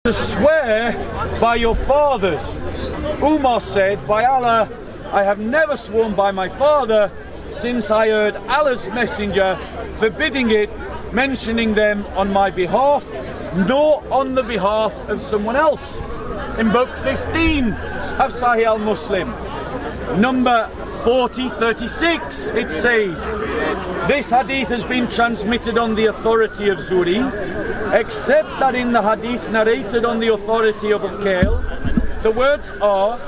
To swear by your fathers. Umar said, by Allah, I have never sworn by my father since I heard Allah's messenger forbidding it, mentioning them on my behalf, nor on the behalf of someone else. In book 15 of Sahih al-Muslim, number 4036, it says, this hadith has been transmitted on the authority of Zuri, except that in the hadith narrated on the authority of Uqail, the words are,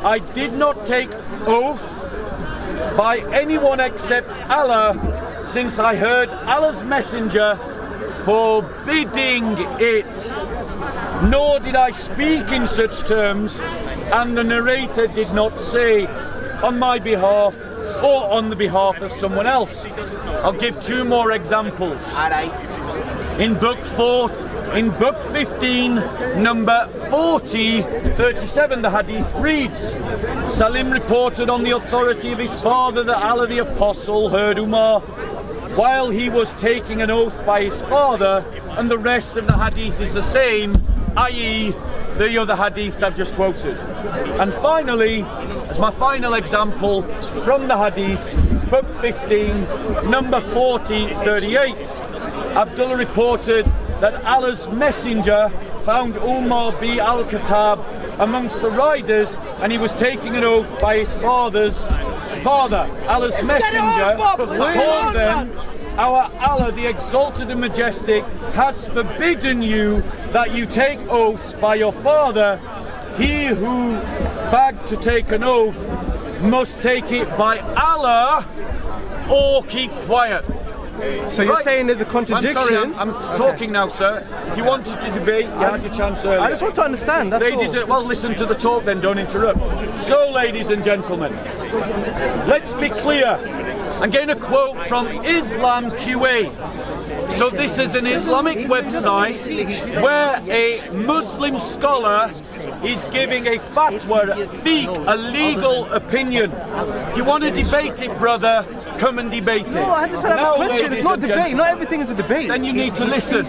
I did not take oath by anyone except Allah, since I heard Allah's messenger forbidding it. Nor did I speak in such terms, and the narrator did not say on my behalf or on the behalf of someone else. I'll give two more examples. In book 15, number 4037, the hadith reads, Salim reported on the authority of his father that Allah the Apostle heard Umar while he was taking an oath by his father, and the rest of the hadith is the same, i.e. the other hadiths I've just quoted. And finally, as my final example from the hadith, book 15, number 4038, Abdullah reported that Allah's messenger found Umar bi al-Khattab amongst the riders, and he was taking an oath by his father's father. Allah's messenger told them, our Allah, the exalted and majestic, has forbidden you that you take oaths by your father. He who begged to take an oath must take it by Allah or keep quiet. So you're saying there's a contradiction? I'm sorry, I'm talking now, sir. If you wanted to debate, you had your chance earlier. I just want to understand, that's all. Well, listen to the talk then, don't interrupt. So, ladies and gentlemen, let's be clear. I'm getting a quote from Islam QA. So this is an Islamic website where a Muslim scholar is giving a fatwa, a legal opinion. If you want to debate it, brother, come and debate it. No, I just had a question. It's not debate. Not everything is a debate. Then you need to listen.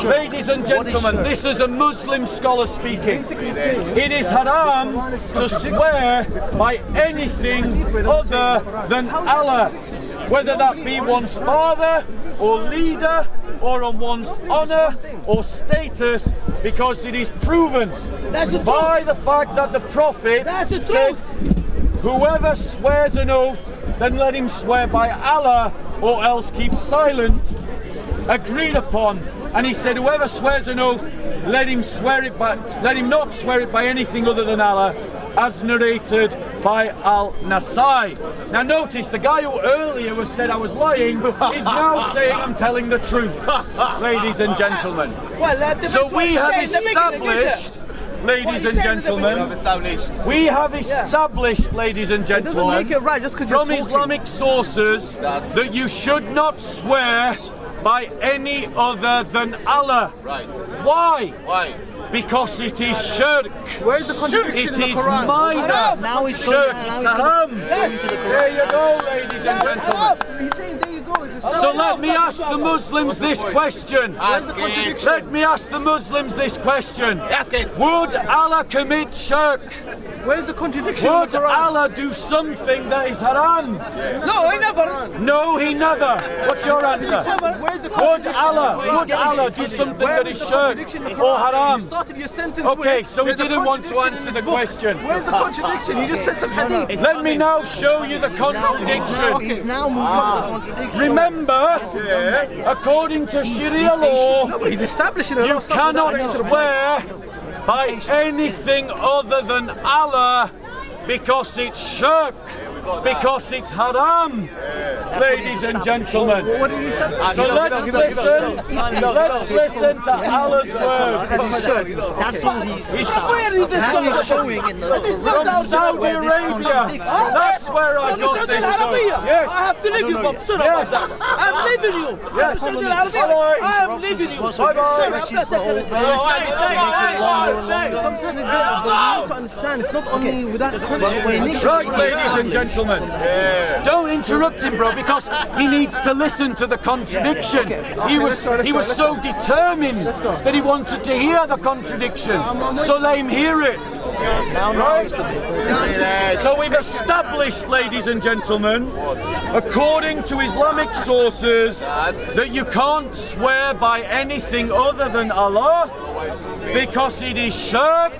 Ladies and gentlemen, this is a Muslim scholar speaking. It is haram to swear by anything other than Allah, whether that be one's father or leader or on one's honor or status, because it is proven by the fact that the Prophet said, whoever swears an oath, then let him swear by Allah or else keep silent, agreed upon. And he said, whoever swears an oath, let him not swear it by anything other than Allah, as narrated by Al-Nasai. Now notice, the guy who earlier said I was lying is now saying I'm telling the truth, ladies and gentlemen. So we have established, ladies and gentlemen, ladies and gentlemen, from Islamic sources that you should not swear by any other than Allah. Right. Why? Why? Because it is shirk. Where is the contradiction It is minor. Now he's Shirk. going, It's haram. There you go, ladies and gentlemen. He's saying there you go. So let me ask the Muslims this question. Let me ask the Muslims this question. Ask it. Would Allah commit shirk? Where's the contradiction? Would Allah do something that is haram? No, he never. No, he never. What's your answer? Where's the Would Allah do something that is shirk or haram? You started your sentence Okay, with, so he there's a didn't want to contradiction answer in the this book. question. Where's the contradiction? You just said some hadith. Let me now show you the contradiction. He's now moved on to the contradiction. Remember, according to Sharia law, No, but he's establishing a lot you of stuff cannot without answering. swear by anything other than Allah, because it's shirk, because it's haram, ladies and gentlemen. What did he say? So let's listen to Allah's words. That's all he's Now he's showing in the From Saudi Arabia. That's where I got this from. Yes. I have to leave you, Bob. Sorry about that. I'm leaving you. Yes. Saudi Arabia. Bye-bye. I'm leaving you. Bye-bye. Sometimes we need to understand it's not only without Right, ladies and gentlemen. gentlemen. Don't interrupt him, bro, because he needs to listen to the contradiction. He was so determined that he wanted to hear the contradiction. So let him hear it. Right? So we've established, ladies and gentlemen, according to Islamic sources, that you can't swear by anything other than Allah because it is shirk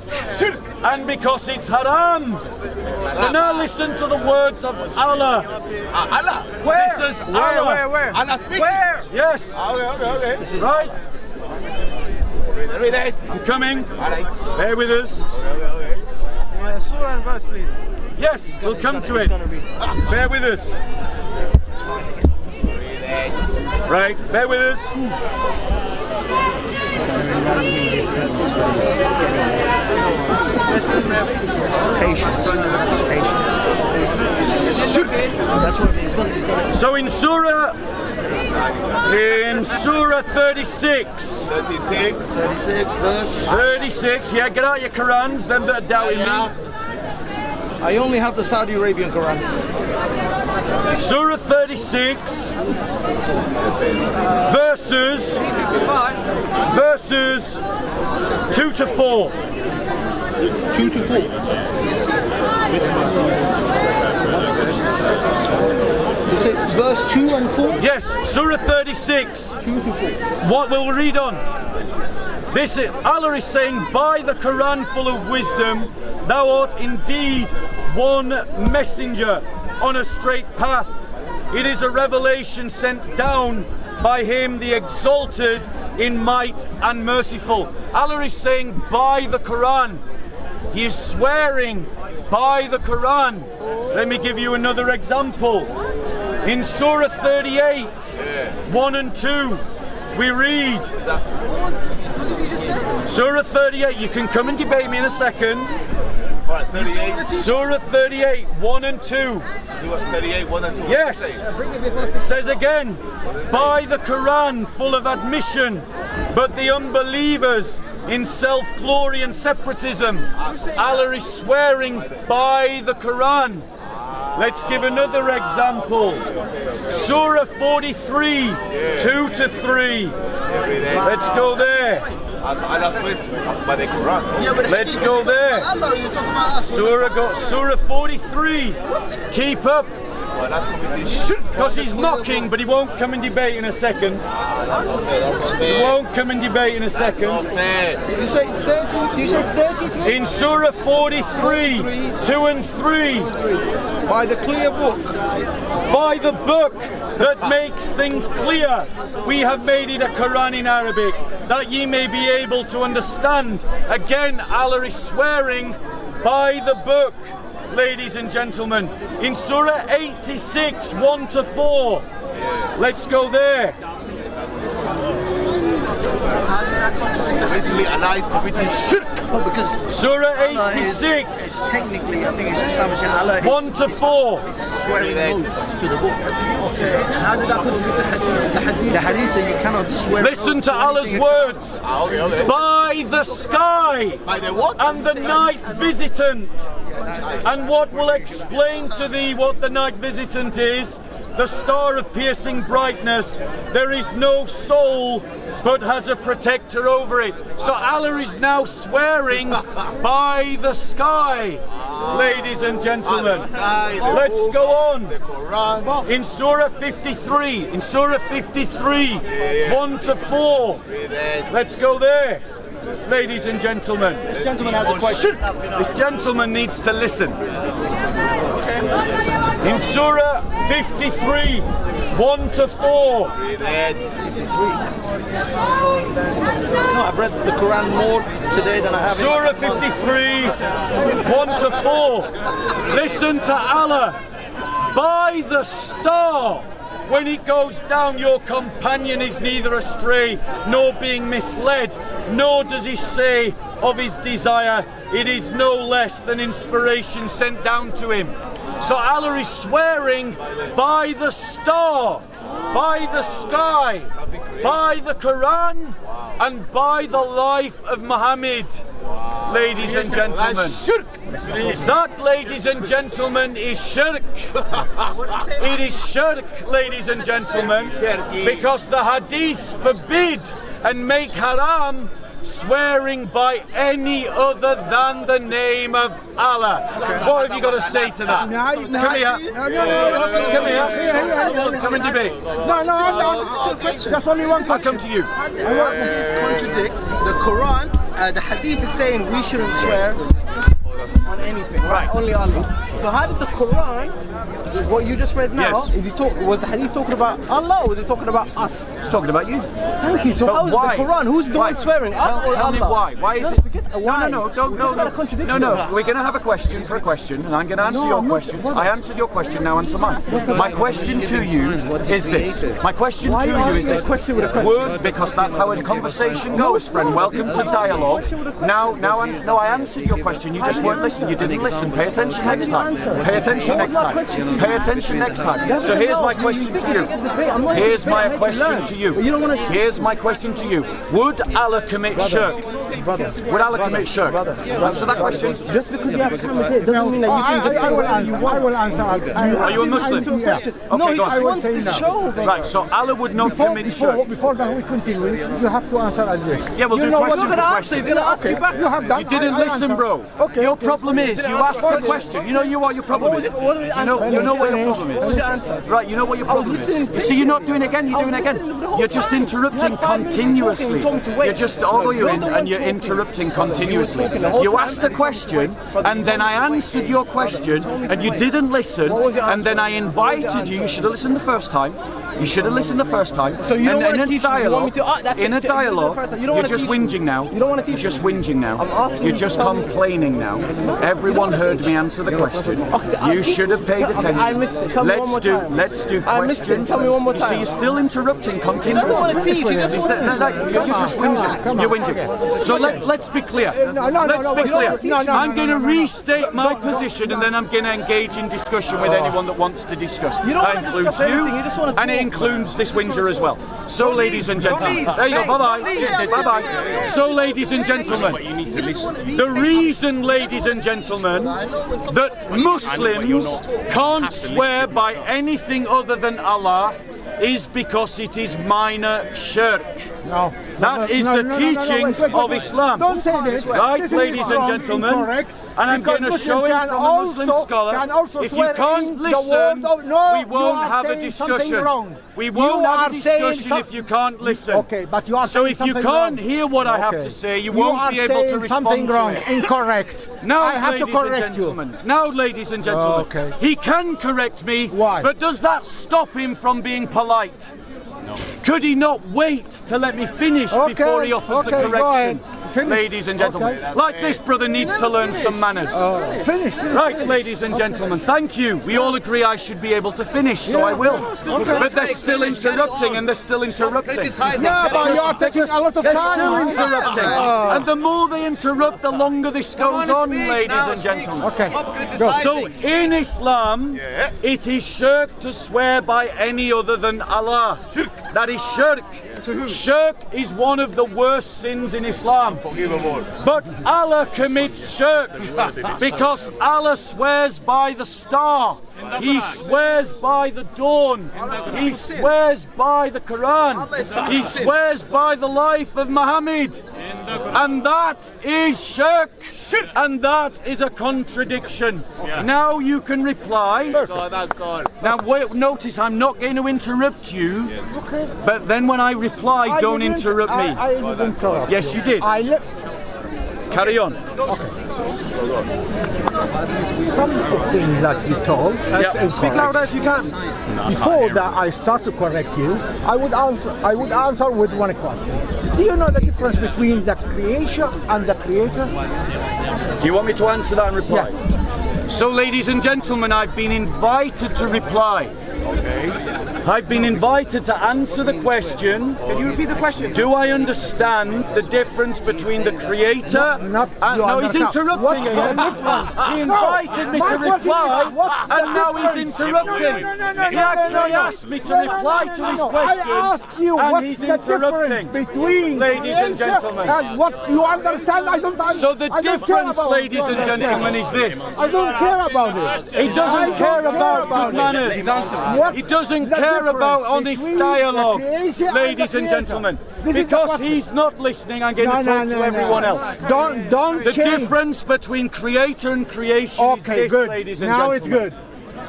and because it's haram. So now listen to the words of Allah. Allah. Where? This is Allah. Where? Allah speaking. Where? Yes. Okay. This is right. Read it. I'm coming. Alright. Bear with us. Surah and verse, please. Yes, we'll come to it. Bear with us. Right, bear with us. Patience. That's what he's gonna. So in Surah 36, 36 verse. 36, yeah, get out your Qurans, them that are doubting me. I only have the Saudi Arabian Quran. Surah 36, verses 2 to 4. 2 to 4. You say verse 2 and 4? Yes, Surah 36. 2 to 4. What will we read on? This is, Allah is saying, by the Quran full of wisdom, thou art indeed one messenger on a straight path. It is a revelation sent down by him, the exalted in might and merciful. Allah is saying by the Quran. He is swearing by the Quran. Let me give you another example. In Surah 38, 1 and 2, we read. What did you just say? Surah 38, you can come and debate me in a second. Alright, 38. Surah 38, 1 and 2. Surah 38, 1 and 2. Yes, it says again, by the Quran full of admission, but the unbelievers in self-glory and separatism. Allah is swearing by the Quran. Let's give another example. Surah 43, 2 to 3. Let's go there. Let's go there. Surah 43. Keep up. Because he's mocking, but he won't come and debate in a second. He won't come and debate in a second. Did you say 30? Did you say 33? In Surah 43, 2 and 3. By the clear book. By the book that makes things clear, we have made it a Quran in Arabic, that ye may be able to understand. Again, Allah is swearing by the book. Ladies and gentlemen, in Surah 86, 1 to 4. Let's go there. Basically, Allah is committing shirk. Oh, because Surah Allah 86, is technically, I think it's establishing Allah is 1 to 4. swearing oath to the book. Okay. How did that put into the hadith? The hadith says you cannot swear. Listen to Allah's words. By the sky By the what? and the night visitant. And what will explain to thee what the night visitant is? The star of piercing brightness. There is no soul but has a protector over it. So Allah is now swearing by the sky. Ladies and gentlemen, let's go on. In Surah 53, 1 to 4. Let's go there. Ladies and gentlemen, This gentleman has a question. this gentleman needs to listen. In Surah 53, 1 to 4. No, I've read the Quran more today than I have. Surah 53, 1 to 4. Listen to Allah. By the star, when it goes down, your companion is neither astray nor being misled, nor does he say of his desire, it is no less than inspiration sent down to him. So Allah is swearing by the star. by the sky, by the Quran, and by the life of Muhammad. Ladies and gentlemen, that, ladies and gentlemen, is shirk. It is shirk, ladies and gentlemen, because the hadiths forbid and make haram swearing by any other than the name of Allah. What have you got to say to that? Come here. Come here. Come and debate. No, that's only one question. I'll come to you. How did it contradict the Quran? The hadith is saying we shouldn't swear on anything, right? Only Allah. So how did the Quran, what you just read now, Yes. if you talk, was the hadith talking about Allah or was it talking about us? It's talking about you. Thank you. So But how is why? the Quran? Who's the one swearing? Us or Tell me Allah? why. Why is it? Why? No. We're going to have a question for a question, and I'm going to answer your question. I answered your question. Now answer mine. My question to you is this. My question to you is this. Word, because that's how a conversation goes, friend. Welcome to dialogue. Now, I answered your question. You just weren't listening. You didn't listen. Pay attention next time. Pay attention next time. Pay attention next time. So here's my question to you. Here's my question to you. Here's my question to you. Would Allah commit shirk? Would Allah commit shirk? Answer that question. Just because you have cameras here doesn't mean that you can just say whatever you want. I will answer. Are you a Muslim? Yeah. No, Okay, go he on. wants to show. Right, so Allah would not commit shirk. Before that we continue, you have to answer as this. Yeah, we'll do question for question. He's going to ask you back. You have done. You didn't I listen, answer. bro. Okay. Your problem is you asked a question. You know what your problem is. You know what your problem is. Right, you know what your problem is. You see, you're not doing it again. You're doing it again. You're just interrupting continuously. You're just arguing and you're interrupting continuously. You asked a question and then I answered your question and you didn't listen and then I invited you. You should have listened the first time. You should have listened the first time. So you don't and want to teach me, you want me to- in a dialogue, You don't you're want to just teach whinging now. You don't want to You're teach just me. whinging now. I'm asking You're you just to tell me. complaining now. Everyone heard me answer the question. You should have paid attention. I missed it. Tell me one more time. Let's do I missed it. questions. Tell me one more You see, time. you're still interrupting continuously. He doesn't want to teach. He just Is wants that- to. you're just whinging. You're whinging. So let's be clear. Let's be clear. I'm going to restate my position and then I'm going to engage in discussion with anyone that wants to discuss. You don't That want to includes discuss you, anything, you just want to and it talk. includes this whinger as well. So, ladies and gentlemen, there you go. Bye-bye. Bye-bye. So, ladies and gentlemen, the reason, ladies and gentlemen, that Muslims can't swear by anything other than Allah is because it is minor shirk. No. That is the teachings of Islam. Don't say this. Right, This is ladies and wrong, gentlemen, incorrect, and I'm because going to Muslims show it can from a Muslim also- scholar. can also If you swear can't in the listen, words of- no, we you won't are have a saying something discussion. wrong. We won't You have a are saying discussion some- if you can't listen. Okay, but you are So saying if you something can't wrong. hear what I have Okay. to say, you won't be able to saying respond something to wrong, it. incorrect. Now, I have to ladies and correct you. gentlemen. Now, ladies and gentlemen. Okay. He can correct me. Why? But does that stop him from being polite? Could he not wait to let me finish Okay, before he offers the okay, go correction? ahead. Finish. Ladies and gentlemen, Okay. like this brother needs to learn some manners. Finish. Right, ladies and gentlemen, thank you. We all agree I should be able to finish, so I will. But they're still interrupting and they're still interrupting. Yeah, but you are taking a lot of They're time. still interrupting. And the more they interrupt, the longer this goes on, ladies and gentlemen. Okay. Go. So in Islam, it is shirk to swear by any other than Allah. That is shirk. Shirk is one of the worst sins in Islam. But Allah commits shirk because Allah swears by the star. He swears by the dawn. He swears by the Quran. He swears by the life of Muhammad. And that is shirk. And that is a contradiction. Now you can reply. Now wait, notice I'm not going to interrupt you. But then when I reply, don't interrupt me. I didn't interrupt. Yes, you did. Carry on. Some of the things that you told. Yeah. Speak louder if you can. Before that, I start to correct you. I would answer with one question. Do you know the difference between the creation and the creator? Do you want me to answer that and reply? Yes. So, ladies and gentlemen, I've been invited to reply. I've been invited to answer the question. Can you repeat the question? Do I understand the difference between the Creator no, he's interrupting again. He invited me to reply, and now he's interrupting. He actually asked me to reply to his question, and he's interrupting. Between ladies and gentlemen. And what you understand, I don't understand. So the difference, ladies and gentlemen, is this. I don't care about it. He doesn't care about good manners. He doesn't care about honest dialogue, ladies and gentlemen. Because he's not listening, I'm going to talk to everyone else. Don't The change. difference between Creator and creation is this, good. ladies and Now gentlemen. it's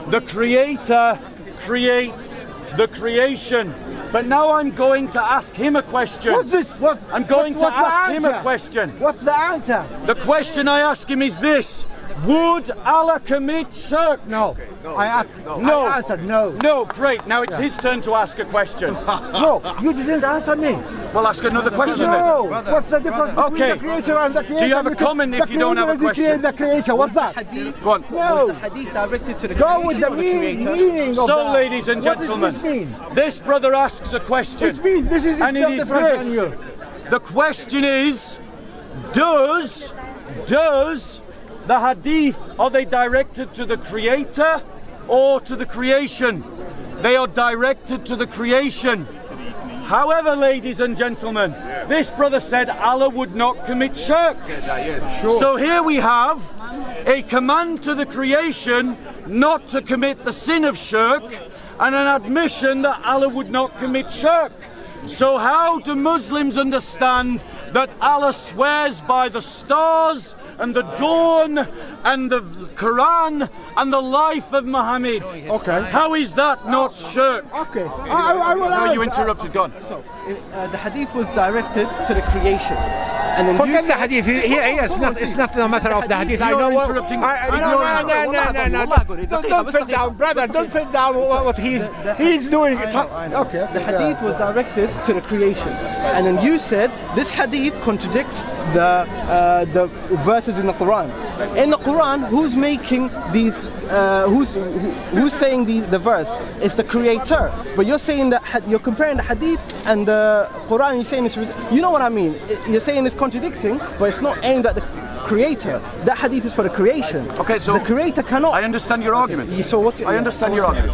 good. The Creator creates the creation. But now I'm going to ask him a question. What's this? I'm going to what's the ask him a answer? question. What's the answer? The question I ask him is this. Would Allah commit shirk? No. I asked. No. I answered no. No, great. Now it's his turn to ask a question. No, you didn't answer me. Well, ask another question No. then. What's the difference between Okay. the creator and the creation? Do you have a comment if you don't have a question? The creator. What's that? Hadith, Go on. No. the hadith directed to the Go with the creation or the creator? meaning of So, the... ladies and What gentlemen, does this mean? this brother asks a This question. means this is And it still is different than this. you. The question is, does the hadith, are they directed to the Creator or to the creation? They are directed to the creation. However, ladies and gentlemen, this brother said Allah would not commit shirk. So here we have a command to the creation not to commit the sin of shirk, and an admission that Allah would not commit shirk. So how do Muslims understand that Allah swears by the stars and the dawn and the Quran and the life of Muhammad? Okay. How is that not shirk? Okay. I will No, you answer. interrupted, go on. So, the hadith was directed to the creation. And then Forget you the said- hadith. It's not the matter of the hadith. I You're know what. interrupting. No. Wallah, good. Don't fit down, brother. Don't fit down what he's doing. It's not- I know. Okay. The hadith was directed to the creation, and then you said this hadith contradicts the verses in the Quran. In the Quran, who's making these? Who's saying the verse? It's the Creator. But you're saying that you're comparing the hadith and the Quran. You're saying it's. You know what I mean? You're saying it's contradicting, but it's not aimed at the Creator. That hadith is for the creation. Okay, so the Creator cannot. I understand your argument. So what's I understand your argument.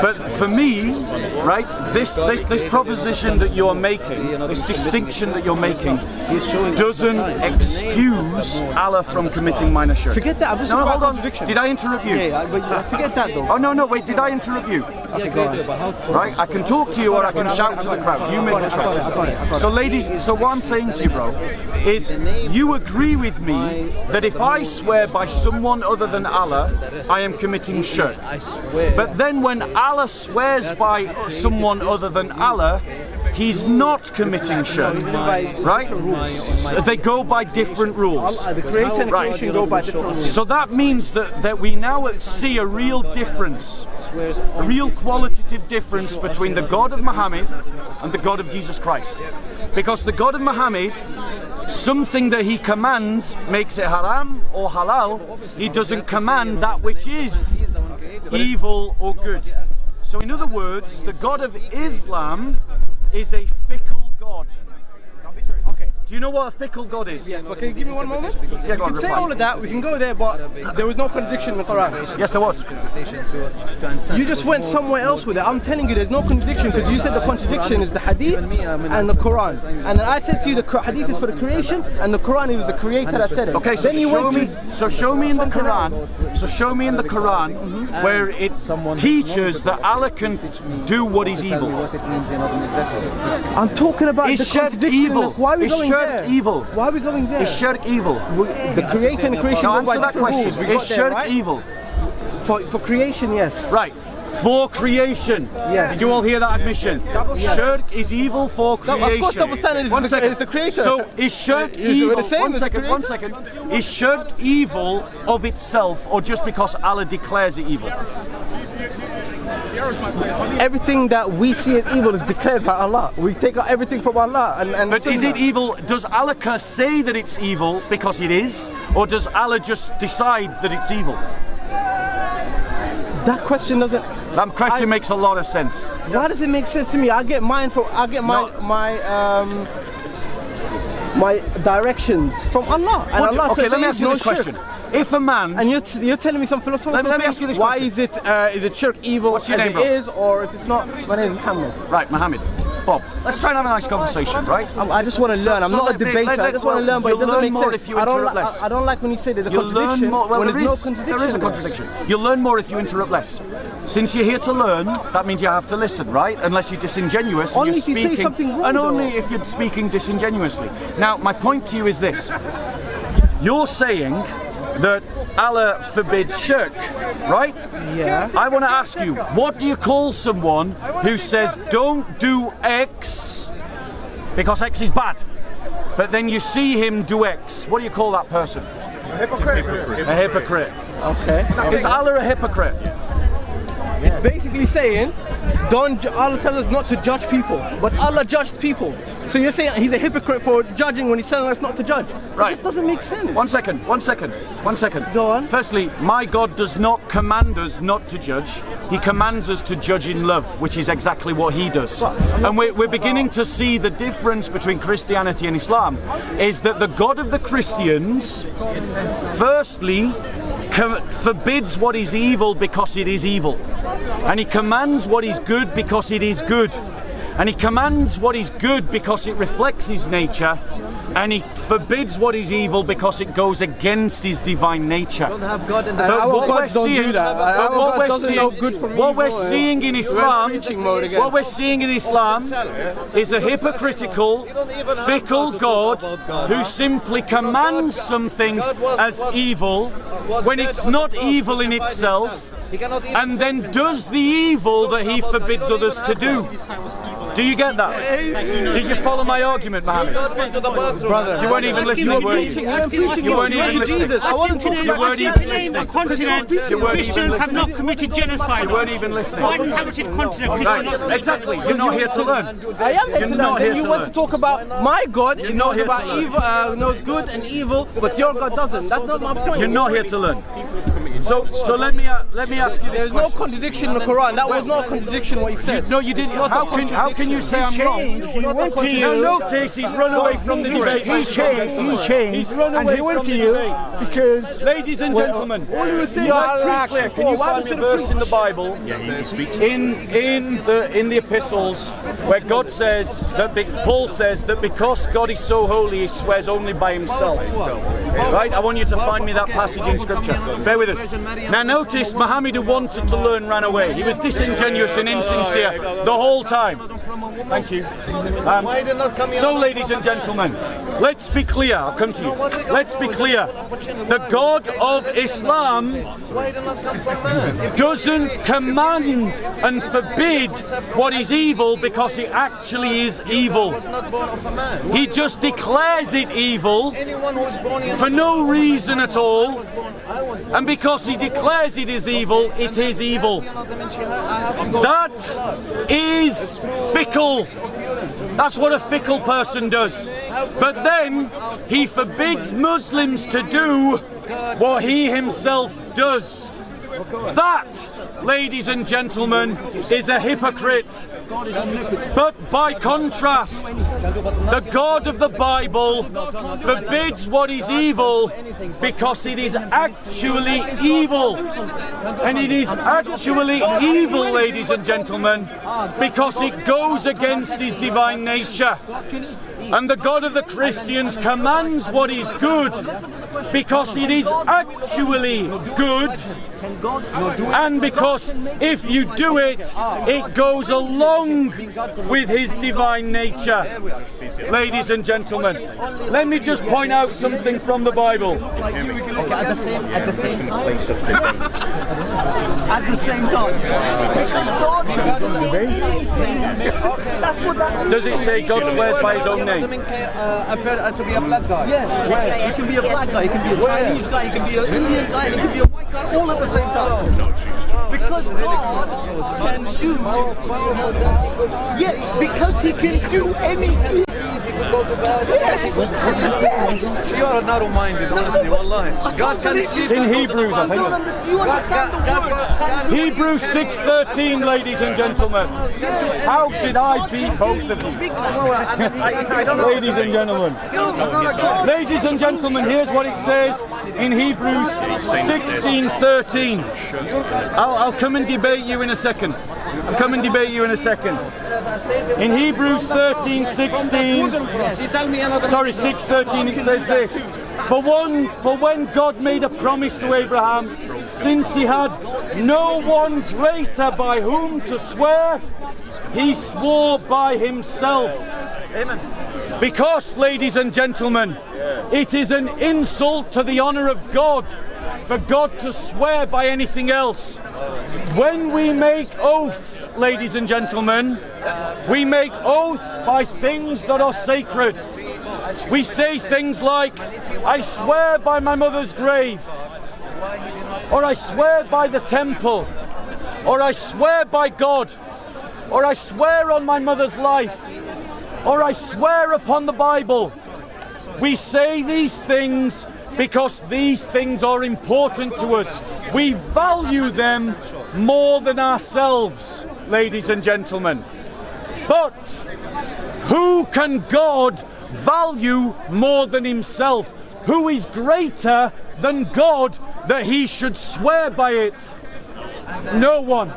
But for me, right, this proposition that you're making, this distinction that you're making, doesn't excuse Allah from committing minor shirk. Forget that. I'm just No, talking hold about on. contradiction. Did I interrupt you? Yeah, but forget that though. Oh no, wait, did I interrupt you? Right, I can talk to you or I can shout to the crowd. You make the choice. So ladies, so what I'm saying to you, bro, is you agree with me that if I swear by someone other than Allah, I am committing shirk. But then when Allah swears by someone other than Allah, he's not committing shirk. Right? So they go by different rules. The creator and the Right. creation go by different rules. So that means that we now see a real difference, a real qualitative difference between the God of Muhammad and the God of Jesus Christ. Because the God of Muhammad, something that he commands makes it haram or halal. He doesn't command that which is evil or good. So in other words, the God of Islam is a fickle God. Okay. Do you know what a fickle God is? Yes, but can you give me one moment? Yeah, go on, You can say reply. all of that, we can go there, but there was no contradiction in the Quran. Yes, there was. You just went somewhere else with it. I'm telling you, there's no contradiction because you said the contradiction is the hadith and the Quran. And then I said to you, the hadith is for the creation and the Quran, it was the creator that said it. Okay, so then you show went me. to So show me in the something Quran. else. So show me in the Quran where it teaches that Allah can do what is evil. I'm talking about Is the shirk contradiction. in the- evil? Why are we Is going shirk there? evil? Why are we going there? Is shirk evil? The creator and the creation Now go by answer that different question. rules. We Is got there, shirk right? evil? For creation, yes. Right. For creation. Yes. Did you all hear that admission? Shirk is evil for No, creation. of course double standard is One the- second. is the creator. So is shirk Is it evil? the same One as the second. One second. Is shirk evil of itself or just because Allah declares it evil? Everything that we see as evil is declared by Allah. We take out everything from Allah and But is it Sunnah. evil? Does Allah say that it's evil because it is? Or does Allah just decide that it's evil? That question doesn't. That question makes a lot of sense. Why does it make sense to me? I get mine from. I get my directions from Allah. And Allah Okay, let me ask you no this question. If a man... And you're telling me some philosophical Let me ask you this why question. is it shirk evil What's your name, as bro? it is, or if it's not? My name is Muhammad. Right, Mohammed. Bob, let's try and have a nice conversation, right? I just want to learn. I'm not a debater. I just want to learn, but it doesn't make sense. If you interrupt less. I don't like when you say there's a You'll learn contradiction. more. Well, when there there's is, no contradiction. there is a contradiction. You'll learn more if you interrupt less. Since you're here to learn, that means you have to listen, right? Unless you're disingenuous. Only and if you're you say speaking, something wrong, and only though. if you're speaking disingenuously. Now, my point to you is this. You're saying that Allah forbids shirk, right? Yeah. I want to ask you, what do you call someone who says don't do X because X is bad, but then you see him do X? What do you call that person? A hypocrite. A hypocrite. Okay. Is Allah a hypocrite? It's basically saying, Allah tells us not to judge people, but Allah judges people. So you're saying he's a hypocrite for judging when he's telling us not to judge. Right. This doesn't make sense. One second. Go on. Firstly, my God does not command us not to judge. He commands us to judge in love, which is exactly what he does. And we're beginning to see the difference between Christianity and Islam, is that the God of the Christians, firstly, forbids what is evil because it is evil. And he commands what is good because it is good. And he commands what is good because it reflects his nature, and he forbids what is evil because it goes against his divine nature. Don't have God in the But Our what God we're don't do seeing, that. but Our what God we're doesn't seeing, know good from what we're evil, seeing in we're Islam, preaching mode again. what we're seeing in Islam is a hypocritical, fickle God who simply commands something as evil when it's not evil in itself, and then does the evil that he forbids others to do. Do you get that? Did you follow my argument, Mohammed? Brother, You weren't even listening, were you? You weren't even listening. I want to talk You weren't even listening. Continent, You weren't even Christians have not listening. committed genocide. You weren't even listening. One inhabited continent. Right, exactly. You're not here to learn. I am here You're to not learn. here Then you to want learn. to talk about my God. He not knows here to about learn. evil, knows good and evil, but your God doesn't. That's not my point. You're not here to learn. So let me ask you this There's no question. contradiction in the Quran. That was not a contradiction what he said. No, you didn't. How can you say I'm wrong? Now notice he's run away from the debate. He changed. He's run And away he went from to the you debate. because Ladies and gentlemen, all he was saying you was are preach, actually, can you why find me a did it verse in the Bible, in the epistles, where God says that Paul says that because God is so holy, he swears only by himself. Right? I want you to find me that passage in Scripture. Bear with us. Now notice, Muhammad, who wanted to learn, ran away. He was disingenuous and insincere the whole time. Thank you. So, ladies and gentlemen, let's be clear. I'll come to you. Let's be clear. The God of Islam doesn't command and forbid what is evil because it actually is evil. He just declares it evil for no reason at all, and because he declares it is evil, it is evil. That is fickle. That's what a fickle person does. But then he forbids Muslims to do what he himself does. That, ladies and gentlemen, is a hypocrite. But by contrast, the God of the Bible forbids what is evil because it is actually evil. And it is actually evil, ladies and gentlemen, because it goes against his divine nature. And the God of the Christians commands what is good because it is actually good, and because if you do it, it goes along with his divine nature. Ladies and gentlemen, let me just point out something from the Bible. At the same place of At the same time. Does it say God swears by his own name? appear to be a black guy. Yeah, you can be a black guy, you can be a Chinese guy, you can be an Indian guy, you can be a white guy, all at the same time. Because God can do, yeah, because he can do anything. You are narrow-minded, honestly, wallahi. God can speak. It's in Hebrews, I think. You understand the word? Hebrews 6:13, ladies and gentlemen. How did I beat both of you? Ladies and gentlemen. Ladies and gentlemen, here's what it says in Hebrews 16:13. I'll come and debate you in a second. I'll come and debate you in a second. In Hebrews 6:13, it says this. For when God made a promise to Abraham, since he had no one greater by whom to swear, he swore by himself. Amen. Because, ladies and gentlemen, it is an insult to the honor of God for God to swear by anything else. When we make oaths, ladies and gentlemen, we make oaths by things that are sacred. We say things like, I swear by my mother's grave, or I swear by the temple, or I swear by God, or I swear on my mother's life, or I swear upon the Bible. We say these things because these things are important to us. We value them more than ourselves, ladies and gentlemen. But who can God value more than himself? Who is greater than God that he should swear by it? No one.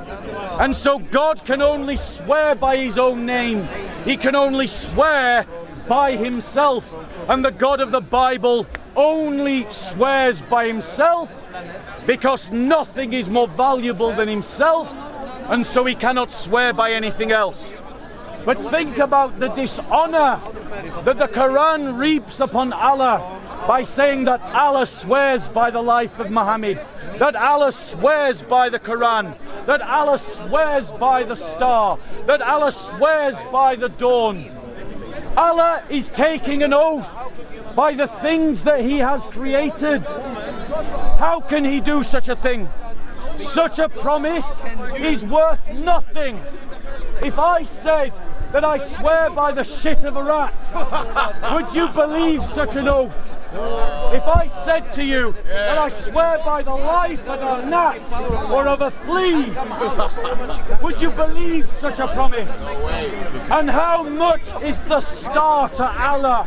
And so God can only swear by his own name. He can only swear by himself. And the God of the Bible only swears by himself because nothing is more valuable than himself, and so he cannot swear by anything else. But think about the dishonor that the Quran reaps upon Allah by saying that Allah swears by the life of Muhammad, that Allah swears by the Quran, that Allah swears by the star, that Allah swears by the dawn. Allah is taking an oath by the things that he has created. How can he do such a thing? Such a promise is worth nothing. If I said that I swear by the shit of a rat, would you believe such an oath? If I said to you that I swear by the life of a gnat or of a flea, would you believe such a promise? And how much is the star to Allah?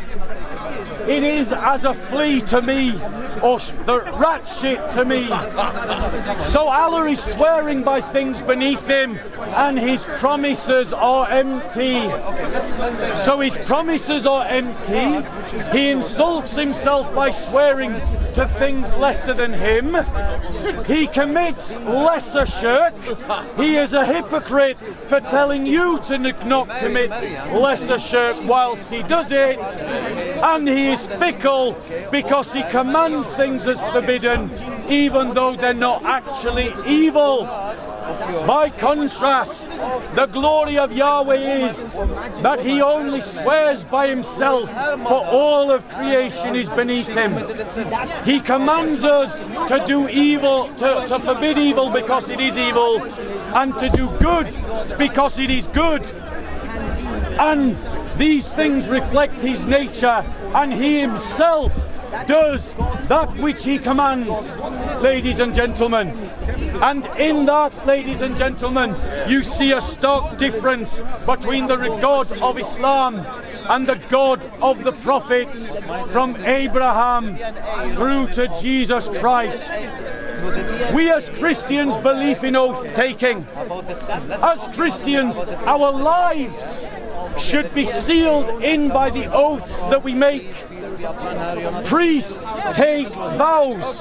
It is as a flea to me, or the rat shit to me. So Allah is swearing by things beneath him, and his promises are empty. So his promises are empty. He insults himself by swearing to things lesser than him. He commits lesser shirk. He is a hypocrite for telling you to not commit lesser shirk whilst he does it. And he is fickle because he commands things as forbidden even though they're not actually evil. By contrast, the glory of Yahweh is that he only swears by himself, for all of creation is beneath him. He commands us to do evil, to forbid evil because it is evil, and to do good because it is good. And these things reflect his nature, and he himself does that which he commands, ladies and gentlemen. And in that, ladies and gentlemen, you see a stark difference between the God of Islam and the God of the prophets, from Abraham through to Jesus Christ. We as Christians believe in oath taking. As Christians, our lives should be sealed in by the oaths that we make. Priests take vows.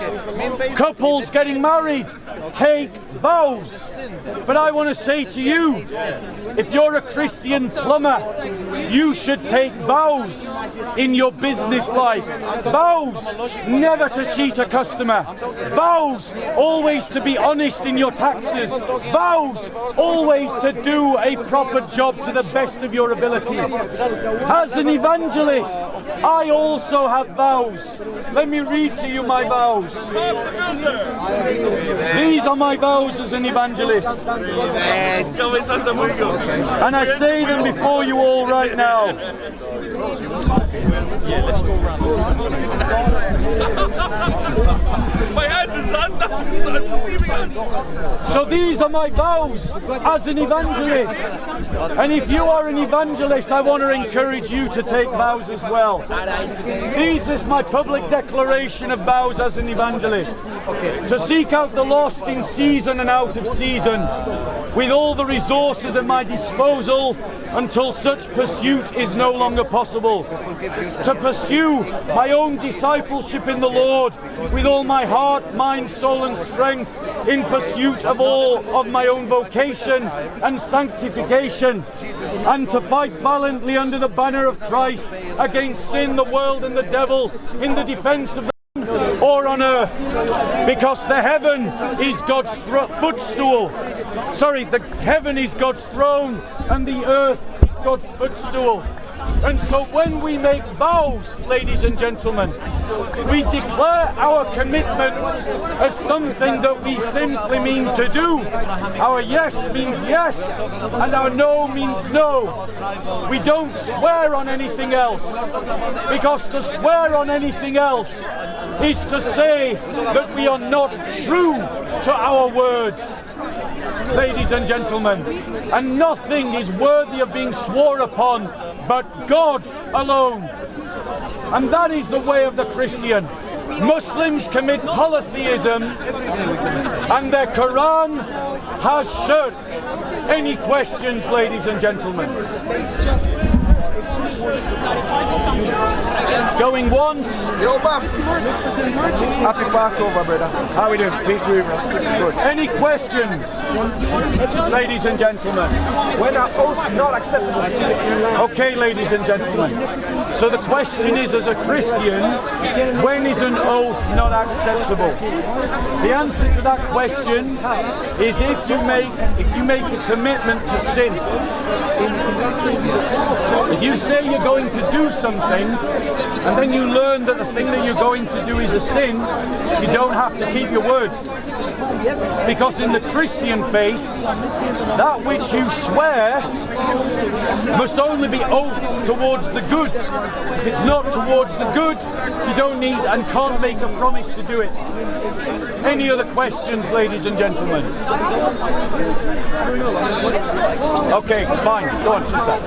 Couples getting married take vows. But I want to say to you, if you're a Christian plumber, you should take vows in your business life. Vows never to cheat a customer. Vows always to be honest in your taxes. Vows always to do a proper job to the best of your ability. As an evangelist, I also have vows. Let me read to you my vows. These are my vows as an evangelist. And I say them before you all right right now. Yeah, let's go round. My hand is under. So these are my vows as an evangelist. And if you are an evangelist, I want to encourage you to take vows as well. This is my public declaration of vows as an evangelist. To seek out the lost in season and out of season, with all the resources at my disposal until such pursuit is no longer possible. To pursue my own discipleship in the Lord with all my heart, mind, soul and strength, in pursuit of all of my own vocation and sanctification, and to fight valiantly under the banner of Christ against sin, the world and the devil, in the defense of the or on earth, because the heaven is God's footstool. Sorry, the heaven is God's throne and the earth is God's footstool. And so when we make vows, ladies and gentlemen, we declare our commitments as something that we simply mean to do. Our yes means yes, and our no means no. We don't swear on anything else, because to swear on anything else is to say that we are not true to our word. Ladies and gentlemen, and nothing is worthy of being swore upon but God alone. And that is the way of the Christian. Muslims commit polytheism and their Quran has shirk. Any questions, ladies and gentlemen? Going once. Yo, Bob. Happy Passover, brother. How are we doing? Peace be with you. Good. Any questions, ladies and gentlemen? When an oath not acceptable. Okay, ladies and gentlemen. So the question is, as a Christian, when is an oath not acceptable? The answer to that question is if you make a commitment to sin. If you say you're going to do something, and then you learn that the thing that you're going to do is a sin, you don't have to keep your word. Because in the Christian faith, that which you swear must only be oaths towards the good. If it's not towards the good, you don't need and can't make a promise to do it. Any other questions, ladies and gentlemen? Okay, fine. Go on, sister.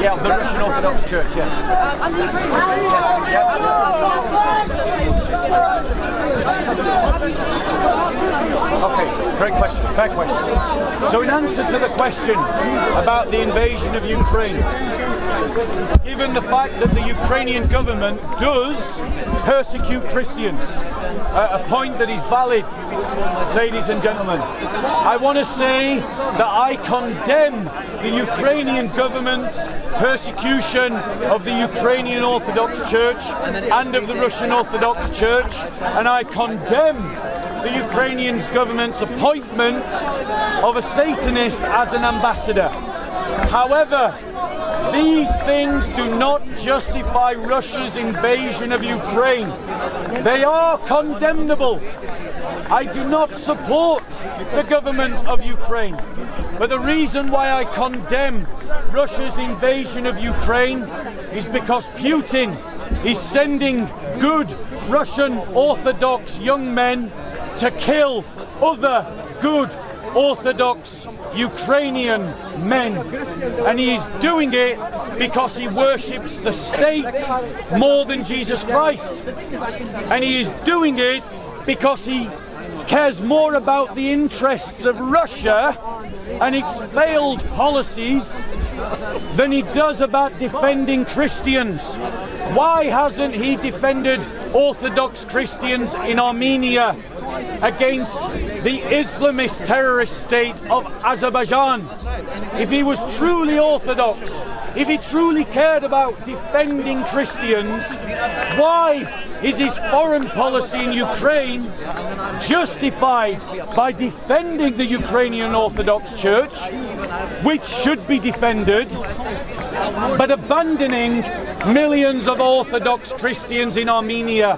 Yeah, the Russian Orthodox Church, yes. Okay, great question, fair question. So in answer to the question about the invasion of Ukraine, given the fact that the Ukrainian government does persecute Christians, a point that is valid, ladies and gentlemen, I want to say that I condemn the Ukrainian government's persecution of the Ukrainian Orthodox Church and of the Russian Orthodox Church, and I condemn the Ukrainian government's appointment of a Satanist as an ambassador. However, these things do not justify Russia's invasion of Ukraine. They are condemnable. I do not support the government of Ukraine. But the reason why I condemn Russia's invasion of Ukraine is because Putin is sending good Russian Orthodox young men to kill other good Orthodox Ukrainian men, and he is doing it because he worships the state more than Jesus Christ, and he is doing it because he cares more about the interests of Russia and its failed policies than he does about defending Christians. Why hasn't he defended Orthodox Christians in Armenia against the Islamist terrorist state of Azerbaijan? If he was truly Orthodox, if he truly cared about defending Christians, why is his foreign policy in Ukraine justified by defending the Ukrainian Orthodox Church, which should be defended, but abandoning millions of Orthodox Christians in Armenia?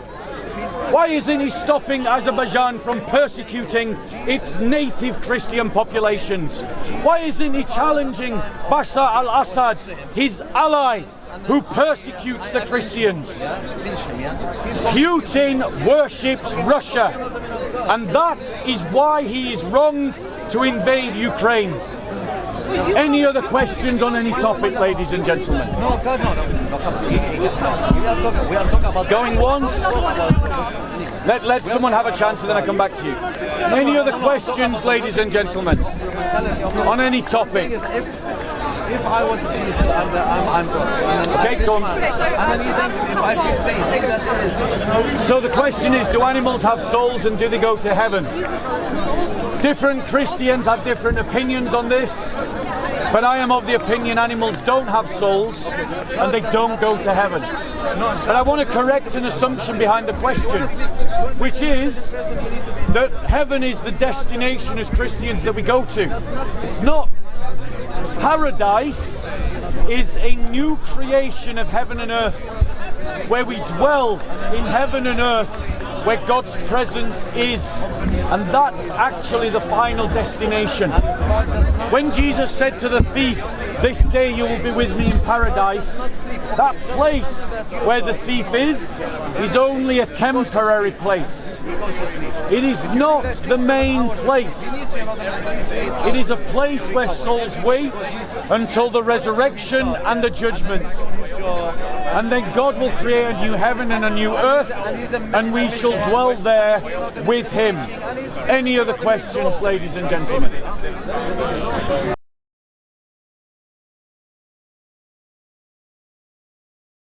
Why isn't he stopping Azerbaijan from persecuting its native Christian populations? Why isn't he challenging Bashar al-Assad, his ally, who persecutes the Christians? Putin worships Russia, and that is why he is wrong to invade Ukraine. Any other questions on any topic, ladies and gentlemen? No, God, no. We are talking about. Going once? Let someone have a chance and then I come back to you. Any other questions, ladies and gentlemen, on any topic? If I was Jesus, I'm God. Okay, go on. And then he's saying, if I feel pain, take that is. So the question is, do animals have souls and do they go to heaven? Different Christians have different opinions on this, but I am of the opinion animals don't have souls and they don't go to heaven. But I want to correct an assumption behind the question, which is that heaven is the destination as Christians that we go to. It's not. Paradise is a new creation of heaven and earth, where we dwell in heaven and earth, where God's presence is, and that's actually the final destination. When Jesus said to the thief, "This day you will be with me in paradise," that place where the thief is only a temporary place. It is not the main place. It is a place where souls wait until the resurrection and the judgment. And then God will create a new heaven and a new earth, and we shall dwell there with Him. Any other questions, ladies and gentlemen?